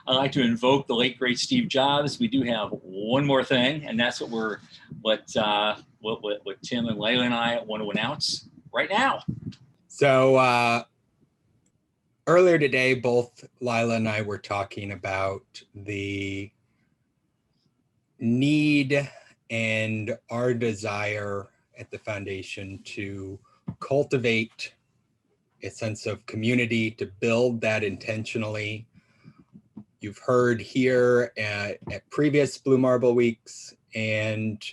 I like to invoke the late great Steve Jobs. We do have one more thing, and that's what Tim and Laila and I want to announce right now. So earlier today, both Laila and I were talking about the need and our desire at the foundation to cultivate a sense of community, to build that intentionally. You've heard here at previous Blue Marble Weeks, and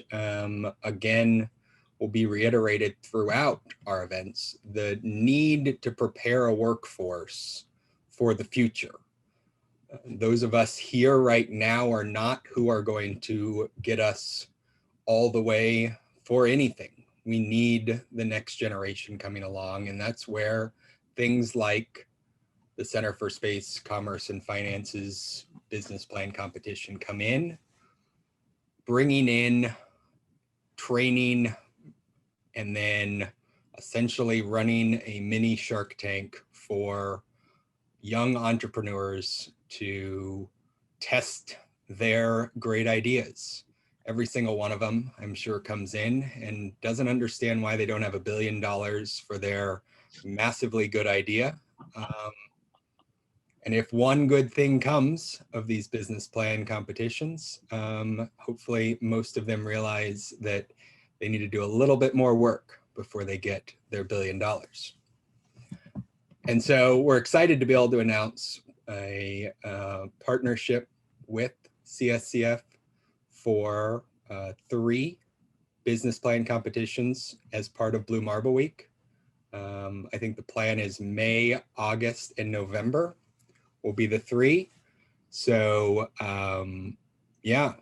again, will be reiterated throughout our events, the need to prepare a workforce for the future. Those of us here right now are not who are going to get us all the way for anything. We need the next generation coming along, and that's where things like the Center for Space, Commerce, and Finance's business plan competition come in, bringing in training and then essentially running a mini Shark Tank for young entrepreneurs to test their great ideas. Every single one of them, I'm sure, comes in and doesn't understand why they don't have $1 billion for their massively good idea. And if one good thing comes of these business plan competitions, hopefully most of them realize that they need to do a little bit more work before they get their $1 billion. And so we're excited to be able to announce a partnership with CSCF for 3 business plan competitions as part of Blue Marble Week. I think the plan is May, August, and November will be the 3. So yeah.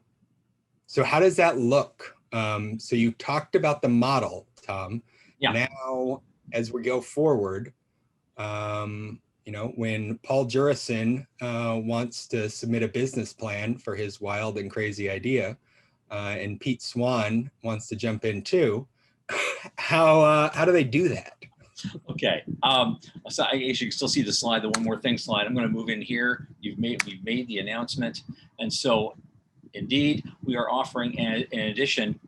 So how does that look? So you talked about the model, Tom. Yeah. Now, as we go forward, you know, when Paul Jurison wants to submit a business plan for his wild and crazy idea, and Pete Swan wants to jump in too, how do they do that? Okay, so I guess you can still see the slide, the one more thing slide. I'm going to move in here. We've made the announcement, and so indeed we are offering, in addition,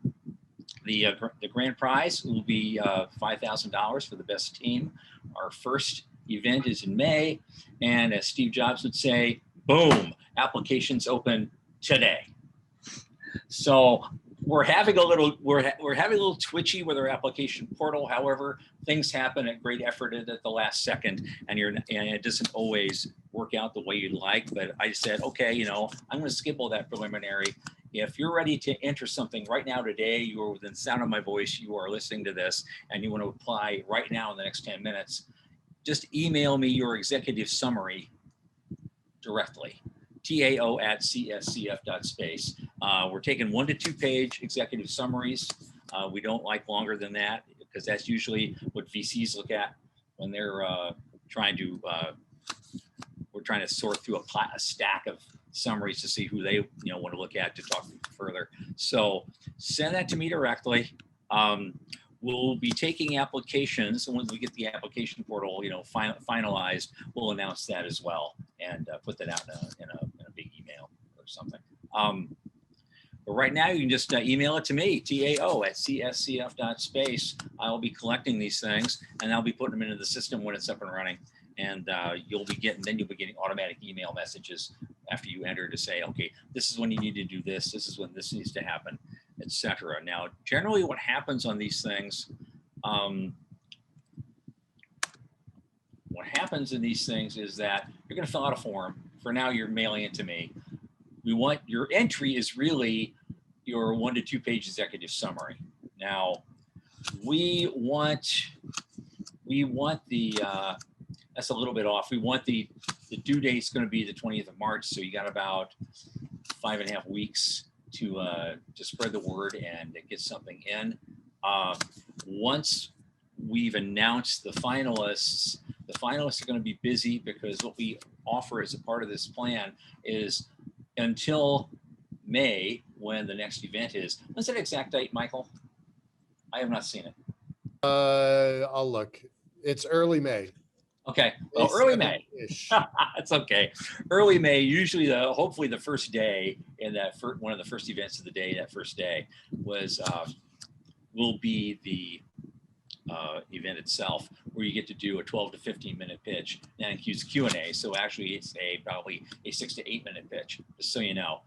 the grand prize will be $5,000 for the best team. Our first event is in May, and as Steve Jobs would say, boom, applications open today. So we're having a little twitchy with our application portal. However, things happen at great effort at the last second, and it doesn't always work out the way you'd like. But I said, okay, you know, I'm going to skip all that preliminary. If you're ready to enter something right now today, you are within sound of my voice, you are listening to this, and you want to apply right now in the next 10 minutes, just email me your executive summary directly. tao@cscf.space. We're taking 1 to 2 page executive summaries. We don't like longer than that because that's usually what VCs look at when they're trying to, we're trying to sort through a stack of summaries to see who they want to look at to talk further. So send that to me directly. We'll be taking applications, and once we get the application portal, finalized, we'll announce that as well and put that out in a big email or something. But right now, you can just email it to me, tao@cscf.space. I'll be collecting these things, and I'll be putting them into the system when it's up and running. And you'll be getting automatic email messages after you enter to say, okay, this is when you need to do this. This is when this needs to happen, etc. Now, generally, what happens on these things, is that you're going to fill out a form. For now, you're mailing it to me. We want your entry is really your 1 to 2 page executive summary. Now, we want the that's a little bit off. We want the due date's going to be the 20th of March, so you got about 5.5 weeks to spread the word and get something in. Once we've announced the finalists are going to be busy because what we offer as a part of this plan is until May, when the next event is. When's that exact date, Michael? I have not seen it. I'll look. It's early May. Okay, well, early May. That's okay. Early May, usually hopefully the first day in that one of the first events of the day, that first day will be the event itself, where you get to do a 12 to 15 minute pitch. That includes Q&A. So actually it's probably a 6 to 8 minute pitch, just so you know.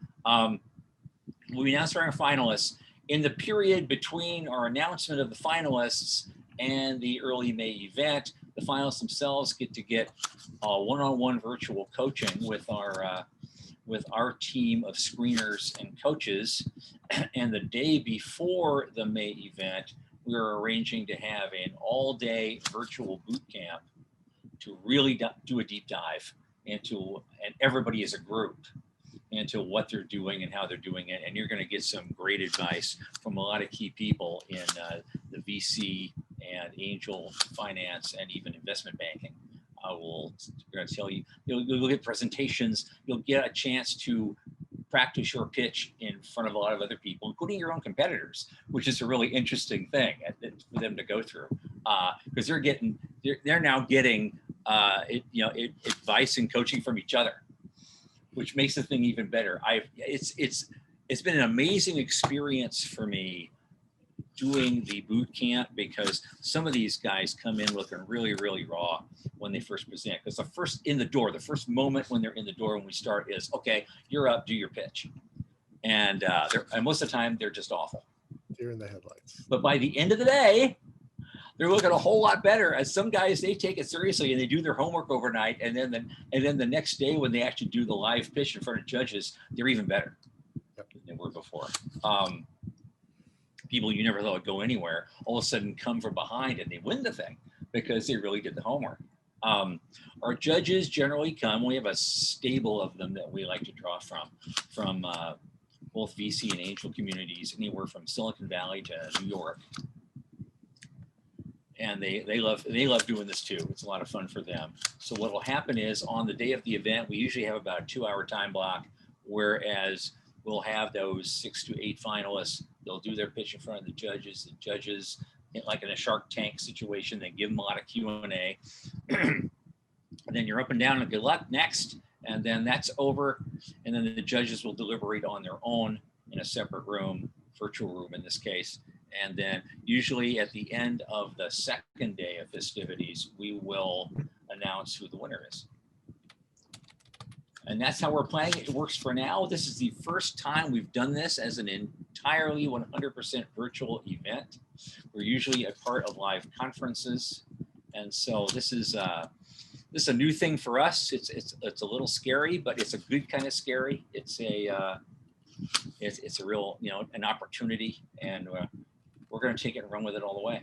We announced our finalists. In the period between our announcement of the finalists and the early May event, the finalists themselves get to get one-on-one virtual coaching with our team of screeners and coaches. And the day before the May event, we're arranging to have an all-day virtual boot camp to really do a deep dive and everybody as a group into what they're doing and how they're doing it. And you're going to get some great advice from a lot of key people in the VC and angel finance and even investment banking. We're going to tell you, you'll get presentations, you'll get a chance to practice your pitch in front of a lot of other people, including your own competitors, which is a really interesting thing for them to go through, because they're now getting advice and coaching from each other, which makes the thing even better. It's been an amazing experience for me doing the boot camp, because some of these guys come in looking really, really raw when they first present. Because the first moment when they're in the door when we start is, okay, you're up, do your pitch. And most of the time they're just awful. Deer in the headlights. But by the end of the day, they're looking a whole lot better. As some guys, they take it seriously and they do their homework overnight, and then the next day when they actually do the live pitch in front of judges, they're even better than they were before. People you never thought would go anywhere all of a sudden come from behind and they win the thing because they really did the homework. Our judges generally come. We have a stable of them that we like to draw from both VC and angel communities, anywhere from Silicon Valley to New York. And they love doing this too. It's a lot of fun for them. So what will happen is, on the day of the event, we usually have about a 2-hour time block, whereas we'll have those 6 to 8 finalists. They'll do their pitch in front of the judges. The judges, like in a Shark Tank situation, they give them a lot of Q&A. And then you're up and down and good luck, next. And then that's over. And then the judges will deliberate on their own in a separate room, virtual room in this case. And then usually at the end of the second day of festivities, we will announce who the winner is. And that's how we're playing. It works for now. This is the first time we've done this as an entirely 100% virtual event. We're usually a part of live conferences. And so this is a new thing for us. It's a little scary, but it's a good kind of scary. It's a real, an opportunity, and we're going to take it and run with it all the way.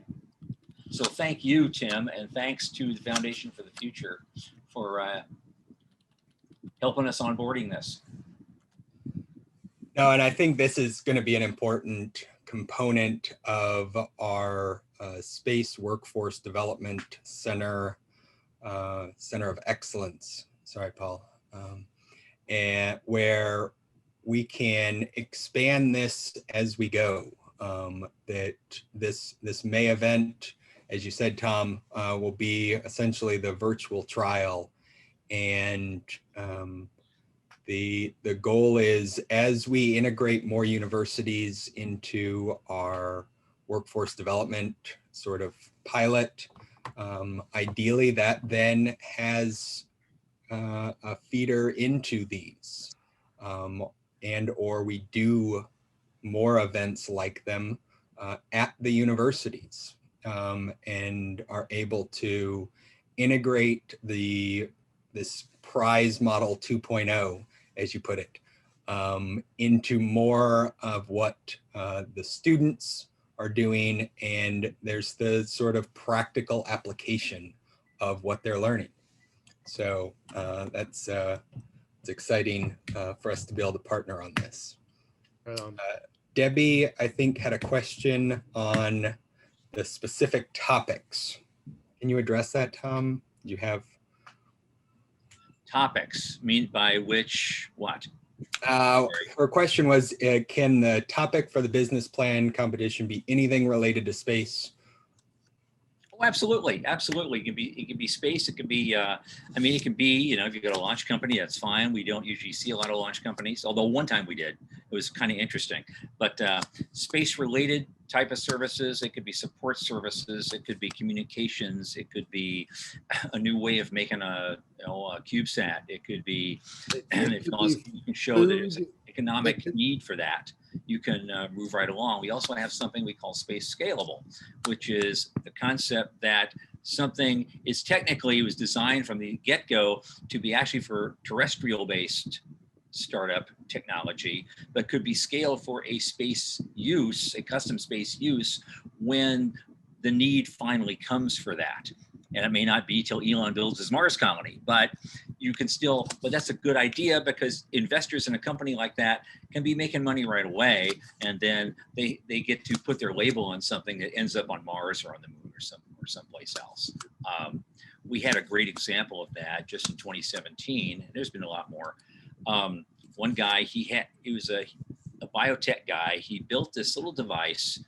So thank you, Tim, and thanks to the Foundation for the Future for helping us onboarding this. No, and I think this is going to be an important component of our Space Workforce Development Center of Excellence. Sorry, Paul. And where we can expand this as we go. That this May event, as you said, Tom, will be essentially the virtual trial. And the goal is, as we integrate more universities into our workforce development sort of pilot, ideally that then has a feeder into these, and or we do more events like them at the universities, and are able to integrate this prize model 2.0, as you put it, into more of what the students are doing, and there's the sort of practical application of what they're learning. So it's exciting for us to be able to partner on this. Debbie, I think, had a question on the specific topics. Can you address that, Tom? Do you have topics? Mean by which what? Her question was, can the topic for the business plan competition be anything related to space Oh, absolutely, absolutely. It can be space. It can be. I mean, it can be. You know, if you got a launch company, that's fine. We don't usually see a lot of launch companies, although one time we did. It was kind of interesting. But space-related type of services. It could be support services. It could be communications. It could be a new way of making a CubeSat. It could be, if you can show that there's an economic need for that, you can move right along. We also have something we call space scalable, which is the concept that something is technically, it was designed from the get-go to be actually for terrestrial-based startup technology, but could be scaled for a space use, a custom space use, when the need finally comes for that. And it may not be till Elon builds his Mars colony, but you can still, but that's a good idea because investors in a company like that can be making money right away. And then they get to put their label on something that ends up on Mars or on the moon or someplace else. We had a great example of that just in 2017. There's been a lot more. One guy, he was a biotech guy. He built this little device.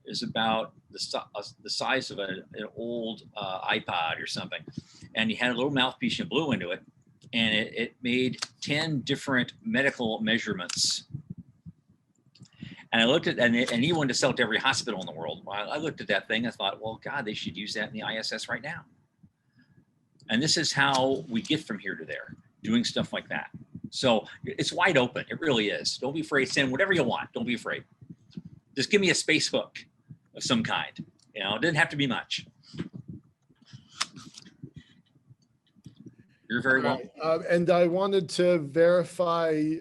It was about the size of an old iPod or something. And he had a little mouthpiece and blew into it. And it made 10 different medical measurements. And I looked at, and he wanted to sell it to every hospital in the world. Well, I looked at that thing. I thought, well, God, they should use that in the ISS right now. And this is how we get from here to there, doing stuff like that. So it's wide open. It really is. Don't be afraid. Send whatever you want. Don't be afraid. Just give me a space hook of some kind. You know, it doesn't have to be much. You're very welcome. And I wanted to verify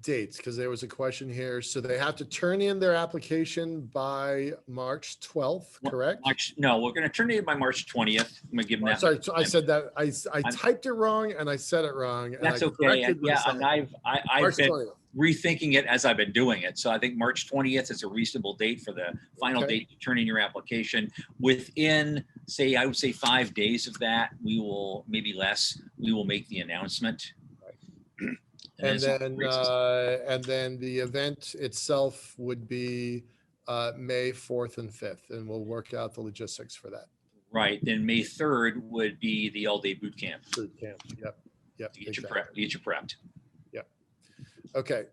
dates because there was a question here. So they have to turn in their application by March 12th, correct? No, we're going to turn it in by March 20th. I'm going to give them that. Sorry, I said that. I typed it wrong and I said it wrong. That's okay. Yeah, and I've been 20th. rethinking it as I've been doing it. So I think March 20th is a reasonable date for the final date to turn in your application. Within, say, I would say 5 days of that, we will, maybe less, we will make the announcement. Right. And then the event itself would be May 4th and 5th, and we'll work out the logistics for that. Right. Then May 3rd would be the all-day boot camp. Boot camp. Yep. Yep. To get you prepped. Okay.